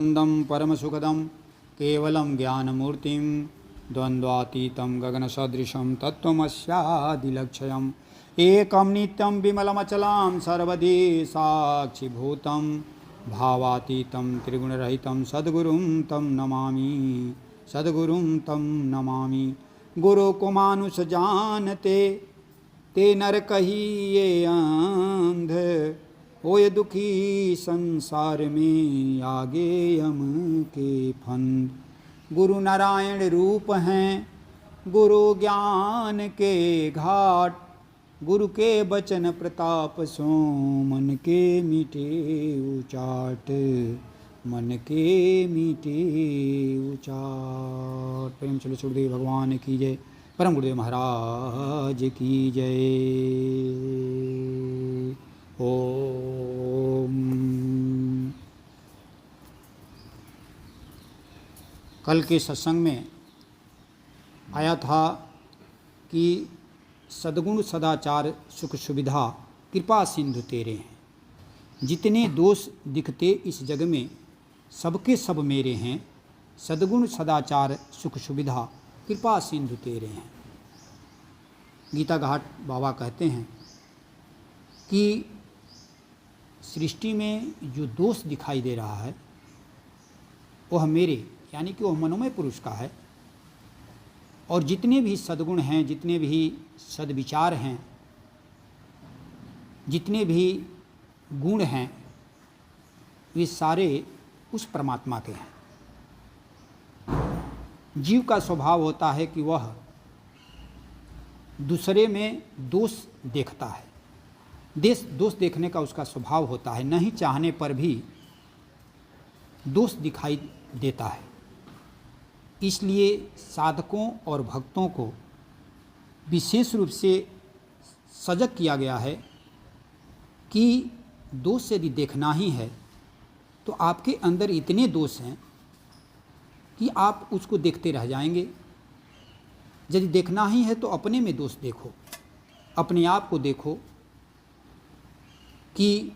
आनंदं परमसुखदं केवलं ज्ञानमूर्तिं द्वन्द्वातीतं गगनसदृशं तत्त्वमस्यादिलक्ष्यम् एकं नित्यं विमलमचलं सर्वधी साक्षिभूतं भावातीतं त्रिगुणरहितं सद्गुरुं तं नमामि गुरु को मानुष जानते ते नर कहिए अंध होए दुखी संसार में आगे यम के फंद। गुरु नारायण रूप हैं गुरु ज्ञान के घाट गुरु के बचन प्रताप सो मन के मीठे उचाट प्रेम चलो सुखदेव भगवान की जय। परम गुरुदेव महाराज की जय। ओम। कल के सत्संग में आया था कि सद्गुण सदाचार सुख सुविधा कृपा सिंधु तेरे हैं। जितने दोष दिखते इस जग में सबके सब मेरे हैं। सद्गुण सदाचार सुख सुविधा कृपा सिंधु तेरे हैं। गीता घाट बाबा कहते हैं कि सृष्टि में जो दोष दिखाई दे रहा है वह मेरे यानी कि वह मनोमय पुरुष का है। और जितने भी सद्गुण हैं, जितने भी सद्विचार हैं, जितने भी गुण हैं, वे सारे उस परमात्मा के हैं। जीव का स्वभाव होता है कि वह दूसरे में दोष देखता है। दोष देखने का उसका स्वभाव होता है। नहीं चाहने पर भी दोष दिखाई देता है। इसलिए साधकों और भक्तों को विशेष रूप से सजग किया गया है कि दोष यदि देखना ही है तो आपके अंदर इतने दोष हैं कि आप उसको देखते रह जाएंगे। यदि देखना ही है तो अपने में दोष देखो, अपने आप को देखो कि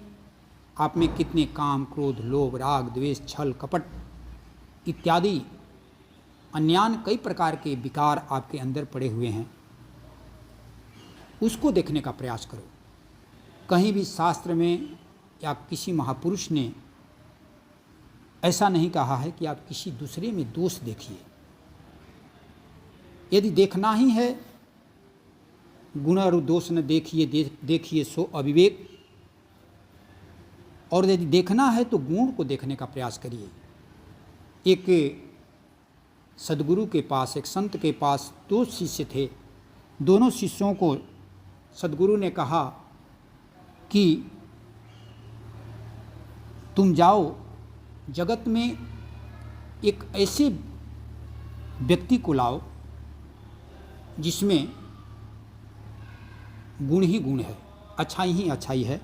आप में कितने काम, क्रोध, लोभ, राग, द्वेष, छल, कपट इत्यादि अन्यान कई प्रकार के विकार आपके अंदर पड़े हुए हैं। उसको देखने का प्रयास करो। कहीं भी शास्त्र में या किसी महापुरुष ने ऐसा नहीं कहा है कि आप किसी दूसरे में दोष देखिए। यदि देखना ही है, गुण और दोष न देखिए सो अविवेक। और यदि देखना है तो गुण को देखने का प्रयास करिए। एक सदगुरु के पास, एक संत के पास दो शिष्य थे। दोनों शिष्यों को सदगुरु ने कहा कि तुम जाओ जगत में एक ऐसे व्यक्ति को लाओ जिसमें गुण ही गुण है, अच्छाई ही अच्छाई है।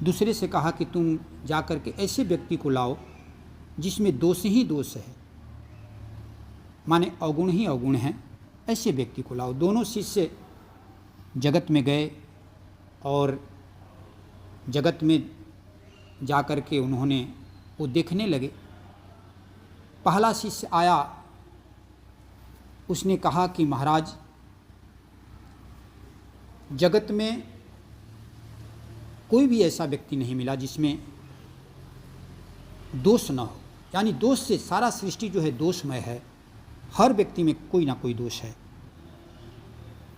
दूसरे से कहा कि तुम जाकर के ऐसे व्यक्ति को लाओ जिसमें दोष ही दोष है, माने अवगुण ही अवगुण है, ऐसे व्यक्ति को लाओ। दोनों शिष्य जगत में गए और जगत में जाकर के उन्होंने वो देखने लगे। पहला शिष्य आया, उसने कहा कि महाराज, जगत में कोई भी ऐसा व्यक्ति नहीं मिला जिसमें दोष न हो। यानी दोष से सारा सृष्टि जो है दोषमय है। हर व्यक्ति में कोई ना कोई दोष है।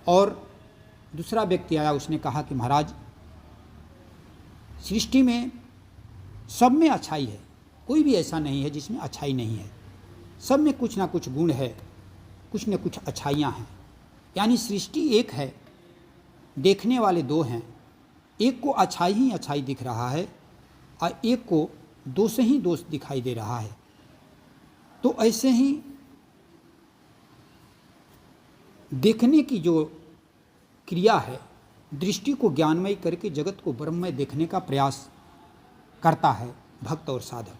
और दूसरा व्यक्ति आया, उसने कहा कि महाराज, सृष्टि में सब में अच्छाई है, कोई भी ऐसा नहीं है जिसमें अच्छाई नहीं है। सब में कुछ ना कुछ गुण है, कुछ न कुछ अच्छाइयाँ हैं। यानी सृष्टि एक है, देखने वाले दो हैं। एक को अच्छाई ही अच्छाई दिख रहा है और एक को दोष ही दोष दिखाई दे रहा है। तो ऐसे ही देखने की जो क्रिया है, दृष्टि को ज्ञानमय करके जगत को ब्रह्ममय देखने का प्रयास करता है भक्त और साधक।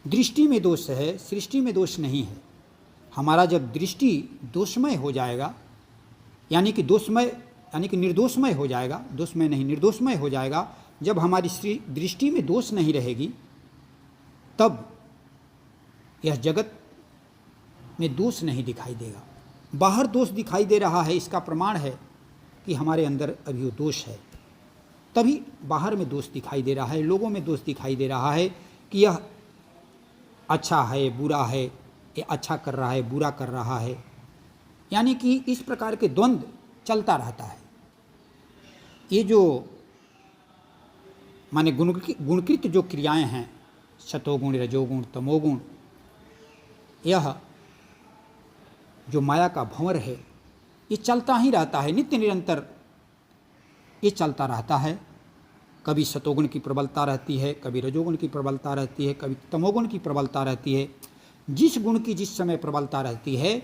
दृष्टि में दोष है, सृष्टि में दोष नहीं है। हमारा जब दृष्टि दोषमय हो जाएगा, यानी कि निर्दोषमय हो जाएगा, दोषमय नहीं निर्दोषमय हो जाएगा, जब हमारी दृष्टि में दोष नहीं रहेगी, तब यह जगत में दोष नहीं दिखाई देगा। बाहर दोष दिखाई दे रहा है, इसका प्रमाण है कि हमारे अंदर अभी वो दोष है, तभी बाहर में दोष दिखाई दे रहा है, लोगों में दोष दिखाई दे रहा है कि यह अच्छा है, बुरा है, ये अच्छा कर रहा है, बुरा कर रहा है। यानी कि इस प्रकार के द्वंद्व चलता रहता है। ये जो माने गुणकृत जो क्रियाएं हैं, सतोगुण, रजोगुण, तमोगुण, यह जो माया का भंवर है, ये चलता ही रहता है, नित्य निरंतर ये चलता रहता है। कभी सतोगुण की प्रबलता रहती है, कभी रजोगुण की प्रबलता रहती है, कभी तमोगुण की प्रबलता रहती है। जिस गुण की जिस समय प्रबलता रहती है,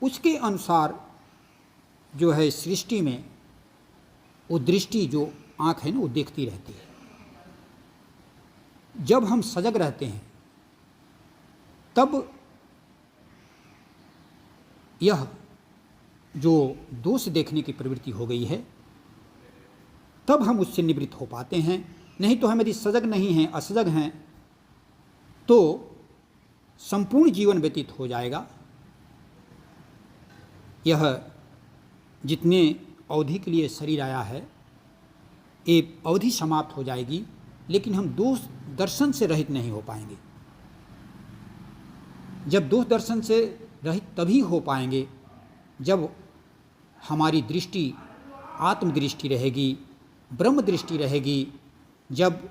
उसके अनुसार जो है सृष्टि में वो दृष्टि, जो आँख है ना, वो देखती रहती है। जब हम सजग रहते हैं तब यह जो दोष देखने की प्रवृत्ति हो गई है, तब हम उससे निवृत्त हो पाते हैं। नहीं तो हम यदि सजग नहीं हैं, असजग हैं, तो संपूर्ण जीवन व्यतीत हो जाएगा। यह जितने अवधि के लिए शरीर आया है, ये अवधि समाप्त हो जाएगी, लेकिन हम दोष दर्शन से रहित नहीं हो पाएंगे। जब दोष दर्शन से रहित तभी हो पाएंगे जब हमारी दृष्टि आत्मदृष्टि रहेगी, ब्रह्म दृष्टि रहेगी, जब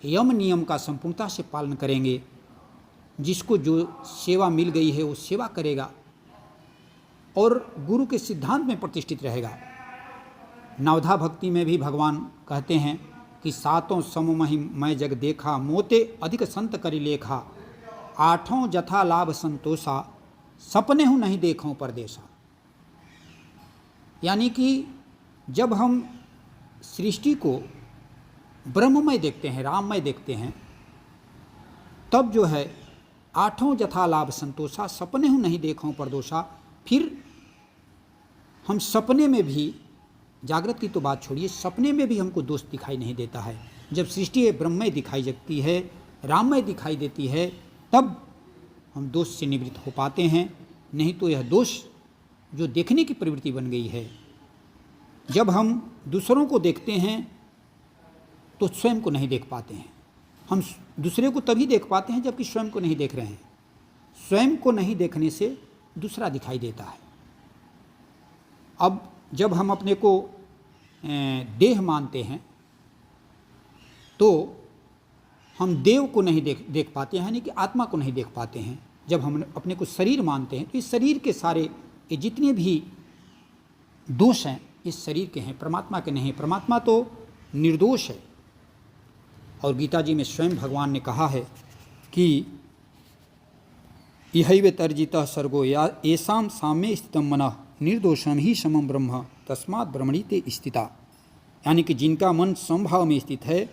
यम नियम का संपूर्णता से पालन करेंगे। जिसको जो सेवा मिल गई है वो सेवा करेगा और गुरु के सिद्धांत में प्रतिष्ठित रहेगा। नवधा भक्ति में भी भगवान कहते हैं कि सातों सममहि मैं जग देखा, मोते अधिक संत करि लेखा, आठों जथा लाभ संतोषा, सपने हूँ नहीं देखूं परदेसा। यानी कि जब हम सृष्टि को ब्रह्ममय देखते हैं, राममय देखते हैं, तब जो है आठों जथा लाभ संतोषा, सपने हूँ नहीं देखूं परदोषा। फिर हम सपने में भी, जागृत की तो बात छोड़िए, सपने में भी हमको दोष दिखाई नहीं देता है। जब सृष्टि ब्रह्ममय दिखाई देती है, राममय दिखाई देती है, तब हम दोष से निवृत्त हो पाते हैं। नहीं तो यह दोष जो देखने की प्रवृत्ति बन गई है, जब हम दूसरों को देखते हैं तो स्वयं को नहीं देख पाते हैं। हम दूसरे को तभी देख पाते हैं जबकि स्वयं को नहीं देख रहे हैं। स्वयं को नहीं देखने से दूसरा दिखाई देता है। अब जब हम अपने को देह मानते हैं तो हम देव को नहीं देख पाते हैं, यानी कि आत्मा को नहीं देख पाते हैं। जब हम अपने को शरीर मानते हैं तो इस शरीर के सारे ये जितने भी दोष हैं इस शरीर के हैं, परमात्मा के नहीं। परमात्मा तो निर्दोष है। और गीता जी में स्वयं भगवान ने कहा है कि इहैव तर्जितः सर्गो या येषां साम्ये स्थितं मनः निर्दोषम ही समम ब्रह्म तस्मात् ब्रह्मणि ते स्थिता। यानी कि जिनका मन समभाव में स्थित है,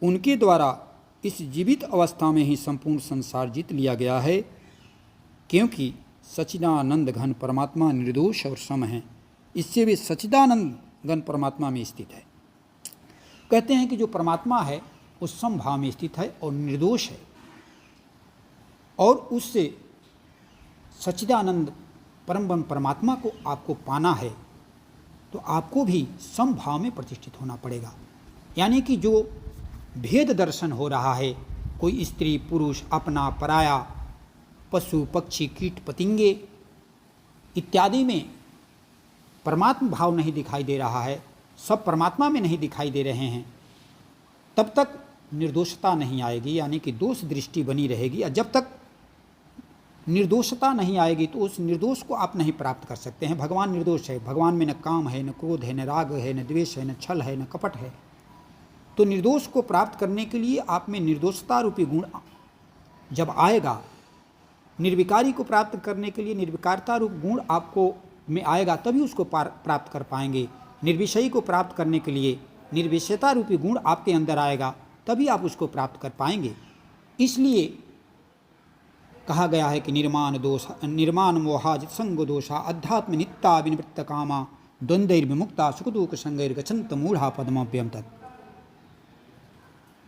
उनके द्वारा इस जीवित अवस्था में ही संपूर्ण संसार जीत लिया गया है, क्योंकि सच्चिदानंद घन परमात्मा निर्दोष और सम है। इससे भी सच्चिदानंद घन परमात्मा में स्थित है। कहते हैं कि जो परमात्मा है वो समभाव में स्थित है और निर्दोष है, और उससे सच्चिदानंद परम ब्रह्म परमात्मा को आपको पाना है तो आपको भी समभाव में प्रतिष्ठित होना पड़ेगा। यानी कि जो भेद दर्शन हो रहा है, कोई स्त्री पुरुष, अपना पराया, पशु पक्षी कीट पतिंगे इत्यादि में परमात्मा भाव नहीं दिखाई दे रहा है, सब परमात्मा में नहीं दिखाई दे रहे हैं, तब तक निर्दोषता नहीं आएगी। यानी कि दोष दृष्टि बनी रहेगी। और जब तक निर्दोषता नहीं आएगी तो उस निर्दोष को आप नहीं प्राप्त कर सकते हैं। भगवान निर्दोष है, भगवान में न काम है, न क्रोध है, न राग है, न द्वेष है, न छल है, न कपट है। तो निर्दोष को प्राप्त करने के लिए आप में निर्दोषता रूपी गुण जब आएगा, निर्विकारी को प्राप्त करने के लिए निर्विकारता रूप गुण आपको में आएगा, तभी उसको प्राप्त कर पाएंगे। निर्विषयी को प्राप्त करने के लिए निर्विषयता रूपी गुण आपके अंदर आएगा, तभी आप उसको प्राप्त कर पाएंगे। इसलिए कहा गया है कि निर्माण मोहाजित संग दोषा अध्यात्म नित्ता विनिवृत्त कामा द्वंद्वैर्विमुक्ता सुख दुख संगैर्गच्छन्त मूढ़ा पद्मभ्यम तत्।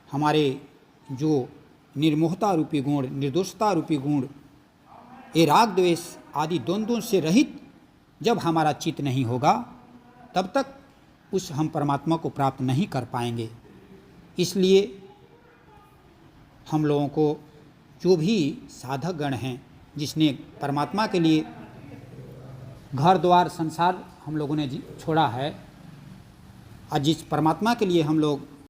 हमारे जो निर्मोहता रूपी गुण, निर्दोषता रूपी गुण, ये राग द्वेष आदि द्वंद्वों से रहित जब हमारा चित्त नहीं होगा तब तक उस हम परमात्मा को प्राप्त नहीं कर पाएंगे। इसलिए हम लोगों को जो भी साधक गण हैं, जिसने परमात्मा के लिए घर द्वार संसार हम लोगों ने छोड़ा है और जिस परमात्मा के लिए हम लोग